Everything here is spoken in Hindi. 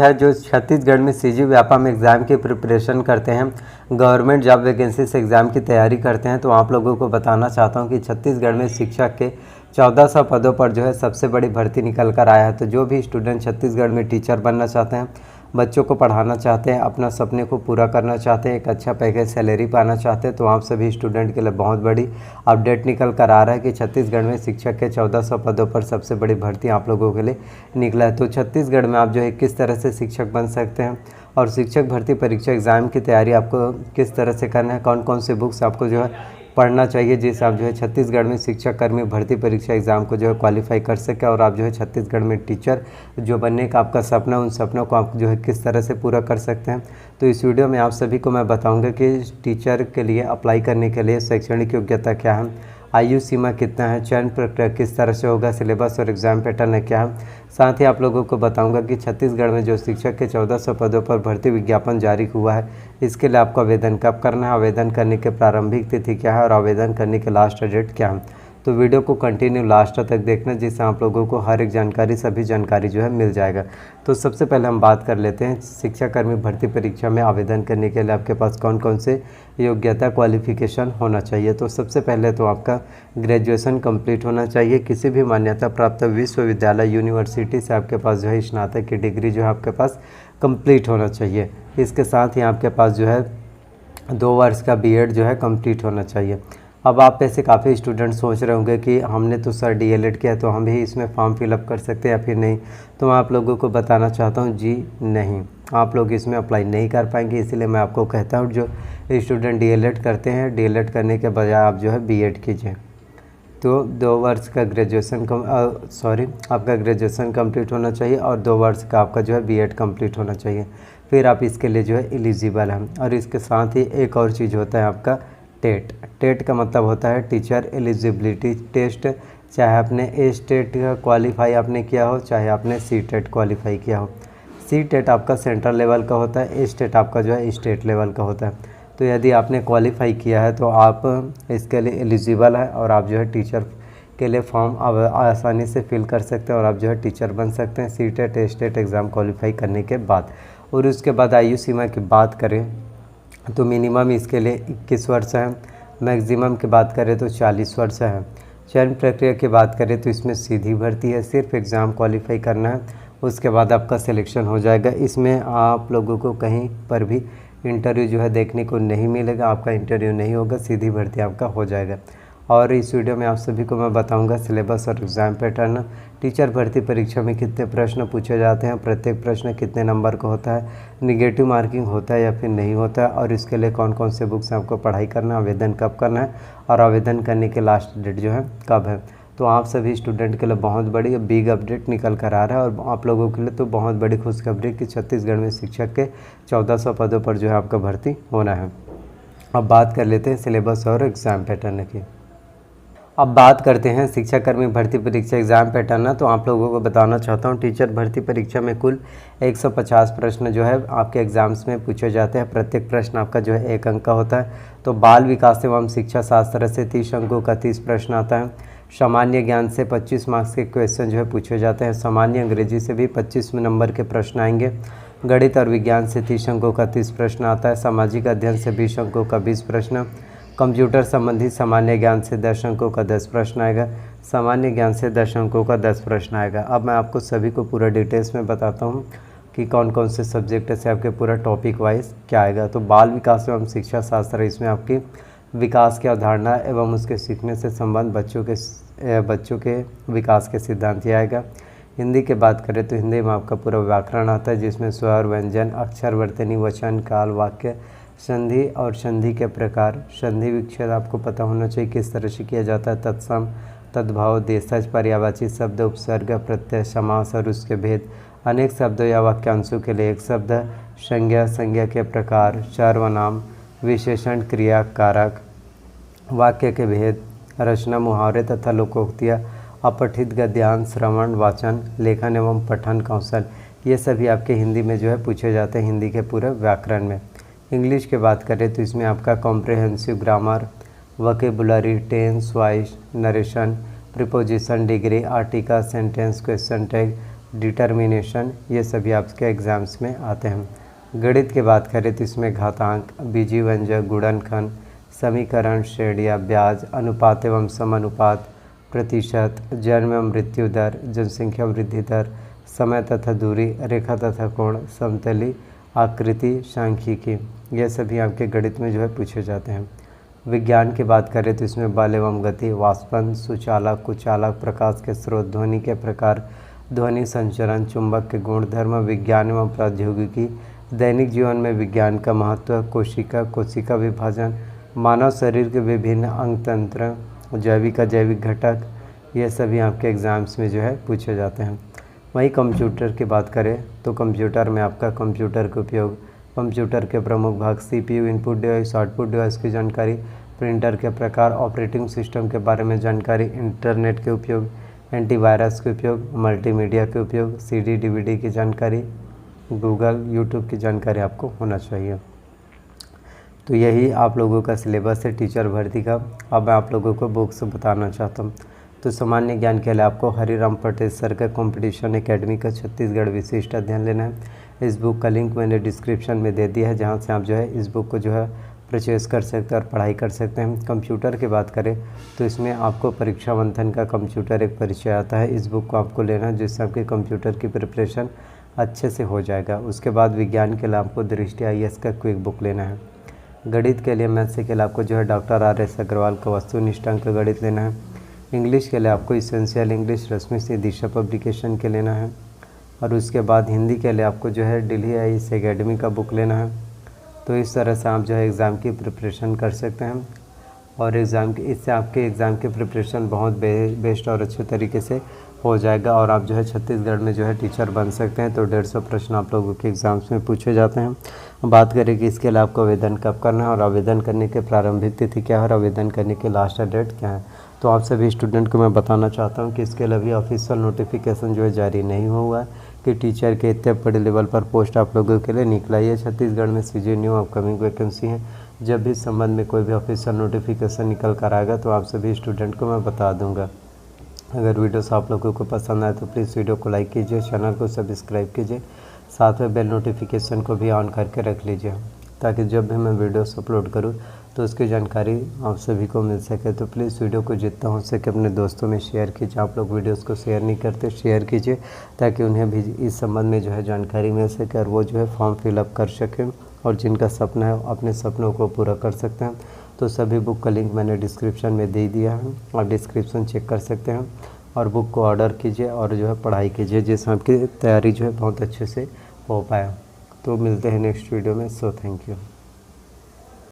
है जो छत्तीसगढ़ में सीजी व्यापम एग्ज़ाम की प्रिपरेशन करते हैं, गवर्नमेंट जॉब वैकेंसी से एग्ज़ाम की तैयारी करते हैं, तो आप लोगों को बताना चाहता हूं कि छत्तीसगढ़ में शिक्षक के 1400 पदों पर जो है सबसे बड़ी भर्ती निकल कर आया है। तो जो भी स्टूडेंट छत्तीसगढ़ में टीचर बनना चाहते हैं, बच्चों को पढ़ाना चाहते हैं, अपना सपने को पूरा करना चाहते हैं, एक अच्छा पैकेज सैलरी पाना चाहते हैं, तो आप सभी स्टूडेंट के लिए बहुत बड़ी अपडेट निकल कर आ रहा है कि छत्तीसगढ़ में शिक्षक के 1400 पदों पर सबसे बड़ी भर्ती आप लोगों के लिए निकला है। तो छत्तीसगढ़ में आप जो है किस तरह से शिक्षक बन सकते हैं और शिक्षक भर्ती परीक्षा एग्ज़ाम की तैयारी आपको किस तरह से करना है, कौन कौन से बुक्स आपको जो है पढ़ना चाहिए जिससे आप जो है छत्तीसगढ़ में शिक्षक कर्मी भर्ती परीक्षा एग्ज़ाम को जो है क्वालिफाई कर सके और आप जो है छत्तीसगढ़ में टीचर जो बनने का आपका सपना, उन सपनों को आप जो है किस तरह से पूरा कर सकते हैं। तो इस वीडियो में आप सभी को मैं बताऊंगा कि टीचर के लिए अप्लाई करने के लिए शैक्षणिक योग्यता क्या है, आयु सीमा कितना है, चयन प्रक्रिया किस तरह से होगा, सिलेबस और एग्ज़ाम पैटर्न है क्या है। साथ ही आप लोगों को बताऊंगा कि छत्तीसगढ़ में जो शिक्षक के 1400 पदों पर भर्ती विज्ञापन जारी हुआ है, इसके लिए आपको आवेदन कब करना है, आवेदन करने के प्रारंभिक तिथि क्या है और आवेदन करने के लास्ट डेट क्या है। तो वीडियो को कंटिन्यू लास्ट तक देखना जिससे आप लोगों को हर एक जानकारी, सभी जानकारी जो है मिल जाएगा। तो सबसे पहले हम बात कर लेते हैं शिक्षाकर्मी भर्ती परीक्षा में आवेदन करने के लिए आपके पास कौन कौन से योग्यता क्वालिफिकेशन होना चाहिए। तो सबसे पहले तो आपका ग्रेजुएशन कंप्लीट होना चाहिए, किसी भी मान्यता प्राप्त विश्वविद्यालय यूनिवर्सिटी से आपके पास जो है स्नातक की डिग्री जो है आपके पास कंप्लीट होना चाहिए। इसके साथ ही आपके पास जो है 2 वर्ष का बीएड जो है कंप्लीट होना चाहिए। अब आप में से काफ़ी स्टूडेंट सोच रहे होंगे कि हमने तो सर डीएलएड किया तो हम भी इसमें फॉर्म फिलअप कर सकते हैं या फिर नहीं। तो मैं आप लोगों को बताना चाहता हूं जी नहीं, आप लोग इसमें अप्लाई नहीं कर पाएंगे। इसीलिए मैं आपको कहता हूं जो स्टूडेंट डीएलएड करते हैं, डीएलएड करने के बजाय आप जो है बीएड कीजिए। तो 2 वर्ष का आपका ग्रेजुएशन कंप्लीट होना चाहिए और 2 वर्ष का आपका जो है बीएड कंप्लीट होना चाहिए, फिर आप इसके लिए जो है एलिजिबल हैं। और इसके साथ ही एक और चीज़ होता है आपका टेट का मतलब होता है टीचर एलिजिबिलिटी टेस्ट। चाहे आपने ए स्टेट का क्वालिफाई आपने किया हो, चाहे आपने सी टेट क्वालिफाई किया हो। सी टेट आपका सेंट्रल लेवल का होता है, ए स्टेट आपका जो है स्टेट लेवल का होता है। तो यदि आपने क्वालिफाई किया है तो आप इसके लिए एलिजिबल है और आप जो है टीचर के लिए फॉर्म आसानी से फिल कर सकते हैं और आप जो है टीचर बन सकते हैं सी टेट ए स्टेट एग्ज़ाम क्वालिफाई करने के बाद। और उसके बाद आयु सीमा की बात करें तो मिनिमम इसके लिए 21 वर्ष है, मैक्सिमम की बात करें तो 40 वर्ष है। चयन प्रक्रिया की बात करें तो इसमें सीधी भर्ती है, सिर्फ एग्ज़ाम क्वालिफाई करना है, उसके बाद आपका सिलेक्शन हो जाएगा। इसमें आप लोगों को कहीं पर भी इंटरव्यू जो है देखने को नहीं मिलेगा, आपका इंटरव्यू नहीं होगा, सीधी भर्ती आपका हो जाएगा। और इस वीडियो में आप सभी को मैं बताऊंगा सिलेबस और एग्ज़ाम पैटर्न, टीचर भर्ती परीक्षा में कितने प्रश्न पूछे जाते हैं, प्रत्येक प्रश्न कितने नंबर का होता है, निगेटिव मार्किंग होता है या फिर नहीं होता है, और इसके लिए कौन कौन से बुक्स आपको पढ़ाई करना है, आवेदन कब करना है और आवेदन करने के लास्ट डेट जो है कब है। तो आप सभी स्टूडेंट के लिए बहुत बड़ी बिग अपडेट निकल कर आ रहा है और आप लोगों के लिए तो बहुत बड़ी खुशखबरी कि छत्तीसगढ़ में शिक्षक के 1400 पदों पर जो है आपका भर्ती होना है। अब बात कर लेते हैं सिलेबस और एग्ज़ाम पैटर्न की। अब बात करते हैं शिक्षाकर्मी भर्ती परीक्षा एग्ज़ाम पैटर्न। तो आप लोगों को बताना चाहता हूं टीचर भर्ती परीक्षा में कुल 150 प्रश्न जो है आपके एग्ज़ाम्स में पूछे जाते हैं। प्रत्येक प्रश्न आपका जो है 1 अंक का होता है। तो बाल विकास एवं शिक्षा शास्त्र से 30 अंकों का 30 प्रश्न आता है। सामान्य ज्ञान से 25 मार्क्स के क्वेश्चन जो है पूछे जाते हैं। सामान्य अंग्रेजी से भी 25 नंबर के प्रश्न आएंगे। गणित और विज्ञान से 30 अंकों का 30 प्रश्न आता है। सामाजिक अध्ययन से 20 अंकों का 20 प्रश्न। कंप्यूटर संबंधी सामान्य ज्ञान से 10 अंकों का 10 प्रश्न आएगा। सामान्य ज्ञान से 10 अंकों का 10 प्रश्न आएगा। अब मैं आपको सभी को पूरा डिटेल्स में बताता हूँ कि कौन कौन से सब्जेक्ट से आपके पूरा टॉपिक वाइज क्या आएगा। तो बाल विकास एवं शिक्षा शास्त्र, इसमें आपकी विकास की अवधारणा एवं उसके सीखने से संबंध बच्चों के विकास के सिद्धांत आएगा। हिंदी की बात करें तो हिंदी में आपका पूरा व्याकरण आता है, जिसमें स्वर, व्यंजन, अक्षर, वर्तनी, वचन, काल, वाक्य, संधि और संधि के प्रकार, संधि विच्छेद आपको पता होना चाहिए किस तरह से किया जाता है, तत्सम, तद्भाव, देशज, पर्यायवाची शब्द, उपसर्ग, प्रत्यय, समास और उसके भेद, अनेक शब्दों या वाक्यांशों के लिए एक शब्द, संज्ञा, संज्ञा के प्रकार, सर्वनाम, विशेषण, क्रिया, कारक, वाक्य के भेद, रचना, मुहावरे तथा लोकोक्तियाँ, अपठित गद्यांश, श्रवण, वाचन, लेखन एवं पठन कौशल, ये सभी आपके हिंदी में जो है पूछे जाते हैं, हिंदी के पूरे व्याकरण में। इंग्लिश की बात करें तो इसमें आपका comprehensive grammar, vocabulary, tense, voice, narration, preposition, degree, article, sentence, question tag, determination, ये सभी आपके एग्ज़ाम्स में आते हैं। गणित की बात करें तो इसमें घातांक, बीजीव्यंजक, गुणनखंड, समीकरण, श्रेणियाँ, ब्याज, अनुपात एवं समानुपात, प्रतिशत, जन्म एवं मृत्यु दर, जनसंख्या वृद्धि दर, समय तथा दूरी, रेखा तथा कोण, समतली आकृति, सांख्यिकी, ये सभी आपके गणित में जो है पूछे जाते हैं। विज्ञान की बात करें तो इसमें बल एवं गति, वाष्पन, सुचालक, कुचालक, प्रकाश के स्रोत, ध्वनि के प्रकार, ध्वनि संचरण, चुंबक के गुणधर्म, विज्ञान एवं प्रौद्योगिकी, दैनिक जीवन में विज्ञान का महत्व, कोशिका, कोशिका विभाजन, मानव शरीर के विभिन्न अंग तंत्र, जैविक अजैविक घटक, ये सभी आपके एग्ज़ाम्स में जो है पूछे जाते हैं। वहीं कंप्यूटर की बात करें तो कंप्यूटर में आपका कंप्यूटर के उपयोग, कंप्यूटर के प्रमुख भाग, CPU, input device, output device की जानकारी, प्रिंटर के प्रकार, ऑपरेटिंग सिस्टम के बारे में जानकारी, इंटरनेट के उपयोग, एंटीवायरस के उपयोग, मल्टीमीडिया के उपयोग, सीडी डीवीडी की जानकारी, गूगल यूट्यूब की जानकारी आपको होना चाहिए। तो यही आप लोगों का सिलेबस है टीचर भर्ती का। अब मैं आप लोगों को बुक्स बताना चाहता हूँ। तो सामान्य ज्ञान के लिए आपको हरिराम पटेल सर का कंपटीशन एकेडमी का छत्तीसगढ़ विशिष्ट अध्ययन लेना है। इस बुक का लिंक मैंने डिस्क्रिप्शन में दे दिया है, जहाँ से आप जो है इस बुक को जो है परचेज़ कर सकते हैं और पढ़ाई कर सकते हैं। कंप्यूटर की बात करें तो इसमें आपको परीक्षा मंथन का कंप्यूटर एक परिचय आता है, इस बुक को आपको लेना है, जिससे आपके कंप्यूटर की प्रिपरेशन अच्छे से हो जाएगा। उसके बाद विज्ञान के लिए आपको दृष्टि IAS का क्विक बुक लेना है। गणित के लिए, मैथ्स के लिए आपको जो है डॉक्टर RS अग्रवाल का वस्तुनिष्ठांक का गणित लेना है। इंग्लिश के लिए आपको इसेंशियल इंग्लिश रश्मि से दिशा पब्लिकेशन के लेना है। और उसके बाद हिंदी के लिए आपको जो है दिल्ली IAS एकेडमी का बुक लेना है। तो इस तरह से आप जो है एग्ज़ाम की प्रिपरेशन कर सकते हैं और इससे आपके एग्ज़ाम की प्रिपरेशन बहुत बेस्ट और अच्छे तरीके से हो जाएगा और आप जो है छत्तीसगढ़ में जो है टीचर बन सकते हैं। तो 150 प्रश्न आप लोगों के एग्ज़ाम्स में पूछे जाते हैं। बात करें कि इसके लिए आपको आवेदन कब करना है और आवेदन करने की प्रारंभिक तिथि क्या है और आवेदन करने की लास्ट डेट क्या है। तो आप सभी स्टूडेंट को मैं बताना चाहता हूँ कि इसके लिए अभी ऑफिशियल नोटिफिकेशन जो है जारी नहीं हुआ है कि टीचर के इतने बड़े लेवल पर पोस्ट आप लोगों के लिए निकला है। छत्तीसगढ़ में CG न्यू अपकमिंग वैकेंसी है। जब भी इस संबंध में कोई भी ऑफिशियल नोटिफिकेशन निकल कर आएगा तो आप सभी स्टूडेंट को मैं बता दूंगा। अगर वीडियोस आप लोगों को पसंद आए तो प्लीज़ वीडियो को लाइक कीजिए, चैनल को सब्सक्राइब कीजिए, साथ में बेल नोटिफिकेशन को भी ऑन करके रख लीजिए ताकि जब भी मैं वीडियोस अपलोड करूं तो उसकी जानकारी आप सभी को मिल सके। तो प्लीज़ वीडियो को जितना हो सके अपने दोस्तों में शेयर कीजिए। आप लोग वीडियोस को शेयर नहीं करते, शेयर कीजिए ताकि उन्हें भी इस संबंध में जो है जानकारी मिल सके और वो जो है फॉर्म फिलअप कर सकें और जिनका सपना है अपने सपनों को पूरा कर सकते हैं। तो सभी बुक का लिंक मैंने डिस्क्रिप्शन में दे दिया है, आप डिस्क्रिप्शन चेक कर सकते हैं और बुक को ऑर्डर कीजिए और जो है पढ़ाई कीजिए जिससे आपकी तैयारी जो है बहुत अच्छे से हो पाए। तो मिलते हैं नेक्स्ट वीडियो में। So thank you.